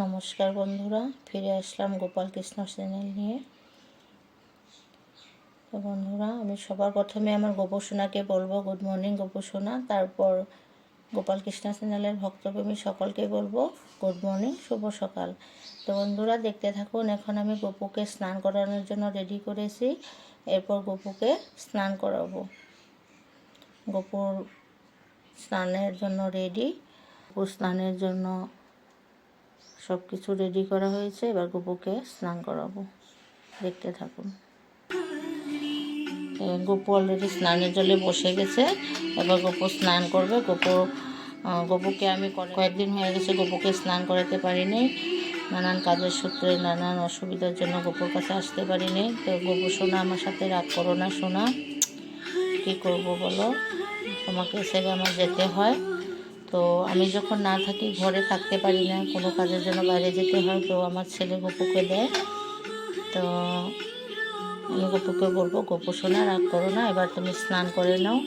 নমস্কার বন্ধুরা, ফিরে আসলাম গোপাল কৃষ্ণ চ্যানেল নিয়ে। তো বন্ধুরা, আমি সবার প্রথমে আমার গোপসোনাকে বলবো গুড মর্নিং গোপসোনা। তারপর গোপাল কৃষ্ণ চ্যানেলের ভক্তপ্রেমী সকলকে বলবো গুড মর্নিং, শুভ সকাল। তো বন্ধুরা দেখতে থাকুন। এখন আমি গপুকে স্নান করানোর জন্য রেডি করেছি। এরপর গপুকে স্নান করাবো। গপুর স্নানের জন্য রেডি। গপুর স্নানের জন্য সব কিছু রেডি করা হয়েছে। এবার গপুকে স্নান করাবো, দেখতে থাকুন। গপু অলরেডি স্নানের জলে বসে গেছে। এবার গপু স্নান করবে। গপুকে আমি কয়েকদিন হয়ে গেছে গপুকে স্নান করাতে পারিনি। নানান কাজের সূত্রে নানান অসুবিধার জন্য গপুর কাছে আসতে পারিনি। তো গপু সোনা, আমার সাথে রাগ করো না সোনা, কী করবো বলো, তোমাকে ছেড়ে আমার যেতে হয়। তো আমি যখন না থাকি, ঘরে থাকতে পারি না, কোনো কাজের জন্য বাইরে যেতে হয়, তো আমার ছেলে গপুকে দেয়। তো আমি গপুকে বলবো, গপু সোনা রাগ করো না, এবার তুমি স্নান করে নাও।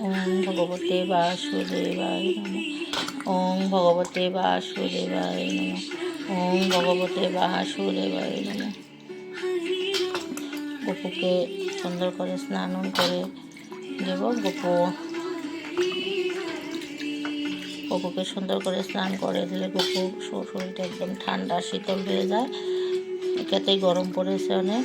ওম ভগবতে বাসুদেবায় নমঃ। ওম ভগবতে বাসুদেবায় নমঃ। ওম ভগবতে বাসুদেবায় নমঃ। গপুকে সুন্দর করে স্নান করে দেব। গপুকে সুন্দর করে স্নান করে দিলে গপুর শরীরটা একদম ঠান্ডা শীতল হয়ে যায়। এটাতেই গরম পড়েছে অনেক।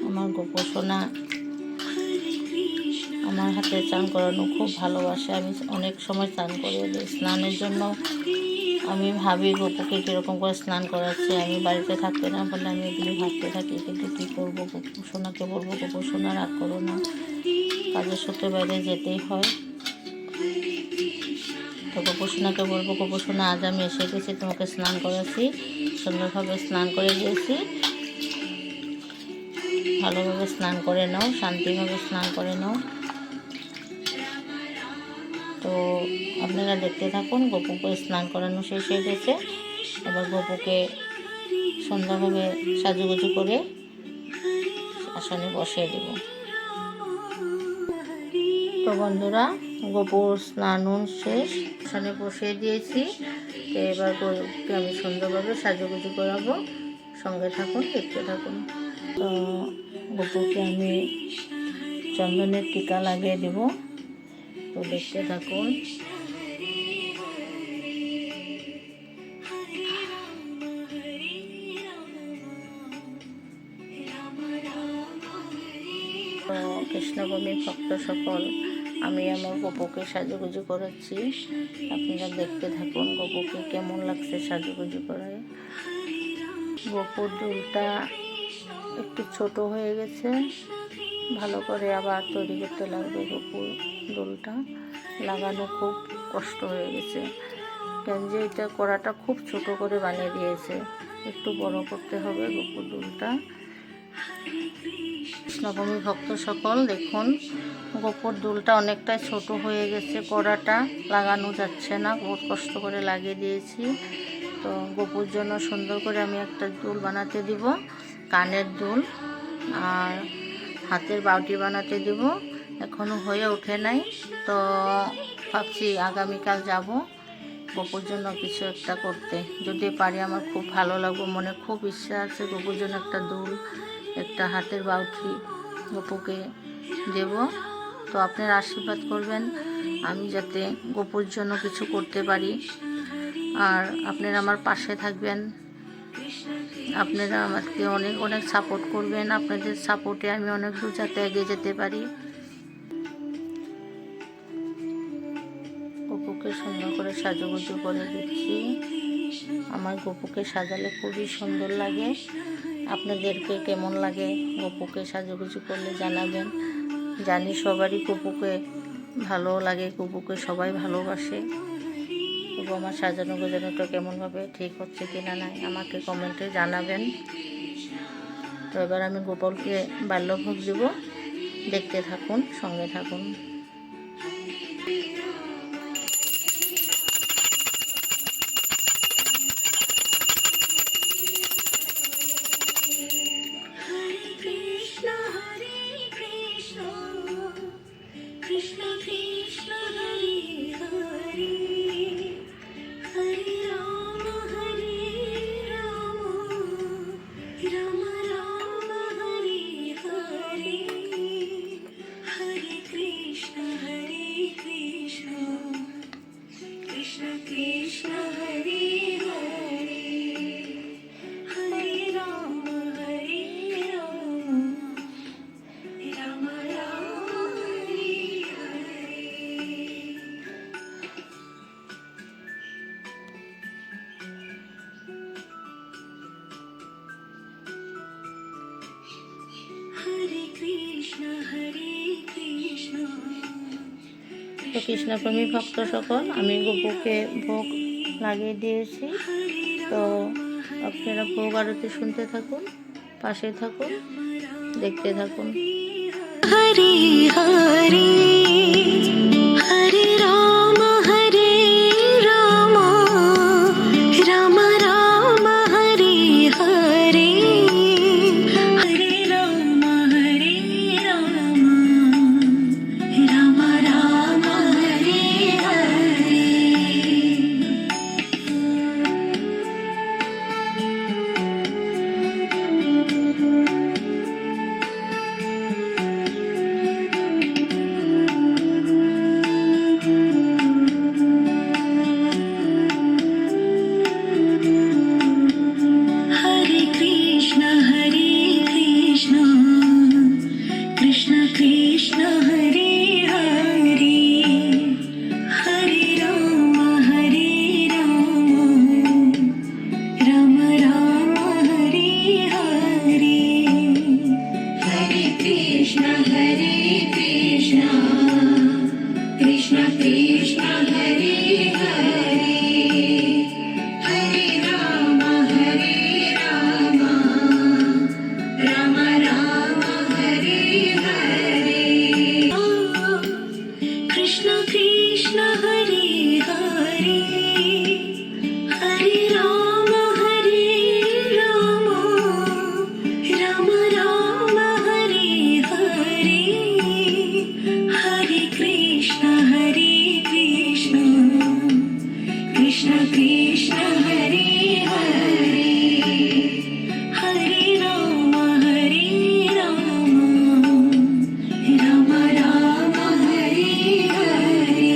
আমার গপু সোনা আমার হাতে চান করানো খুব ভালোবাসে। আমি অনেক সময় চান করিয়ে দিই। স্নানের জন্য আমি ভাবি গপুকে কীরকম করে স্নান করাচ্ছে। আমি বাড়িতে থাকতে না পারলে আমি এগুলি ভাবতে থাকি, কিন্তু কী করবো। গপু সোনাকে বলবো, গপু সোনা রাগ করো না, কাজের সূত্রে বাইরে যেতেই হয়। তো গপু সোনাকে বলবো, গপু সোনা আজ আমি এসে গেছি, তোমাকে স্নান করাচ্ছি, সুন্দরভাবে স্নান করে দিয়েছি, ভালোভাবে স্নান করে নাও, শান্তিভাবে স্নান করে নাও। তো আপনারা দেখতে থাকুন। গপুকে স্নান করানো শেষ হয়ে গেছে। এবার গপুকে সুন্দরভাবে সাজুগুজু করে আসনে বসিয়ে দেব। তো বন্ধুরা, গপুর স্নান শেষ, আসনে বসিয়ে দিয়েছি। তো এবার গপুকে আমি সুন্দরভাবে সাজুগুজু করাবো। সঙ্গে থাকুন, দেখতে থাকুন। তো গপুকে আমি চন্দনের টিকা লাগিয়ে দেব। তো দেখতে থাকুন। তো কৃষ্ণভূমি ভক্ত সকল, আমি আমার গপুকে সাজুগুজু করাচ্ছি। আপনারা দেখতে থাকুন গপুকে কেমন লাগছে সাজুগুজু করায়। গপুর দুলটা একটু ছোট হয়ে গেছে, ভালো করে আবার তৈরি করতে লাগবে। গপুর দুলটা লাগানো খুব কষ্ট হয়ে গেছে, কেন যে এটা করাটা খুব ছোট করে বানিয়ে দিয়েছে। একটু বড় করতে হবে গপুর দুলটা। কৃষ্ণভূমি ভক্ত সকল দেখুন, গপুর দুলটা অনেকটাই ছোট হয়ে গেছে, কড়াটা লাগানো যাচ্ছে না, বহুত কষ্ট করে লাগিয়ে দিয়েছি। তো গপুর জন্য সুন্দর করে আমি একটা দুল বানাতে দিব, কানের দুল আর হাতের বাউটি বানাতে দিব। এখনও হয়ে ওঠে নাই, তো ভাবছি আগামীকাল যাব গপুর জন্য কিছু একটা করতে। যদি পারি আমার খুব ভালো লাগবে, মনে খুব ইচ্ছা আছে গপুর জন্য একটা দুল, একটা হাতের বাউটি গপুকে দেব। তো আপনারা আশীর্বাদ করবেন আমি যাতে গপুর জন্য কিছু করতে পারি, আর আপনারা আমার পাশে থাকবেন। আপনারা আমাকে অনেক অনেক সাপোর্ট করবেন। আপনাদের সাপোর্টে আমি অনেক দূর যাতে এগিয়ে যেতে পারি। গপুকে সুন্দর করে সাজুগুজু করে দিচ্ছি। আমার গপুকে সাজালে খুবই সুন্দর লাগে। আপনাদেরকে কেমন লাগে গপুকে সাজুগুজু করলে জানাবেন। জানি সবারই গপুকে ভালো লাগে, গপুকে সবাই ভালোবাসে। তবু আমার সাজানো গোজানোটা কেমনভাবে ঠিক হচ্ছে কি না নাই আমাকে কমেন্টে জানাবেন। তো এবার আমি গোপালকে বাল্যভোগ দেব, দেখতে থাকুন, সঙ্গে থাকুন। राम राम हरे हरे हरे कृष्ण कृष्ण कृष्ण हरे हरे हरे राम राम राम हरे हरे। हरे कृष्ण তো কৃষ্ণপ্রেমী ভক্ত সকল, আমি গোপুকে ভোগ লাগিয়ে দিয়েছি। তো আপনারা ভোগ আরতি শুনতে থাকুন, পাশে থাকুন, দেখতে থাকুন। हरे हरे हरे राम राम राम हरे हरे हरे राम राम राम हरे हरे। हरे कृष्ण कृष्ण कृष्ण हरे हरे हरे राम राम राम हरे हरे हरे कृष्ण कृष्ण कृष्ण हरे हरे हरे राम राम राम हरे हरे। कृष्ण कृष्ण हरे हरे हरे राम राम राम हरे हरे हरे कृष्ण कृष्ण कृष्ण हरे हरे हरे राम राम राम हरे हरे।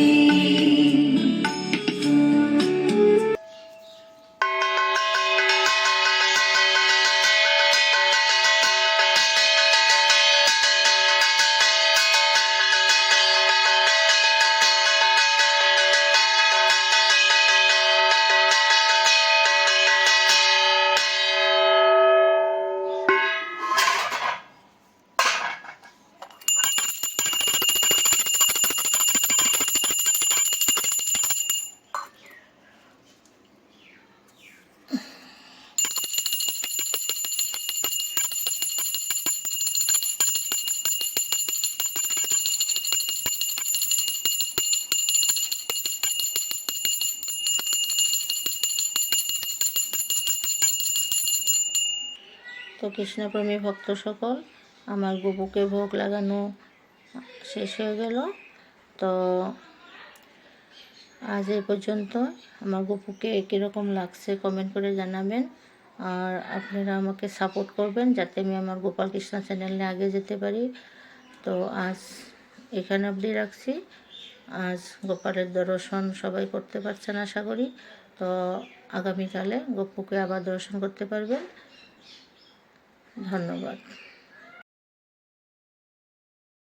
তো কৃষ্ণপ্রেমী ভক্ত সকল, আমার গোপুকে ভোগ লাগানো শেষ হয়ে গেল। তো আজ এই পর্যন্ত। আমার গোপুকে কীরকম লাগছে কমেন্ট করে জানাবেন, আর আপনারা আমাকে সাপোর্ট করবেন যাতে আমি আমার গোপাল কৃষ্ণ চ্যানেলে আগে যেতে পারি। তো আজ এখানে অবধি রাখছি। আজ গোপালের দর্শন সবাই করতে পারছেন আশা করি। তো আগামীকালে গোপুকে আবার দর্শন করতে পারবেন। ধন্যবাদ।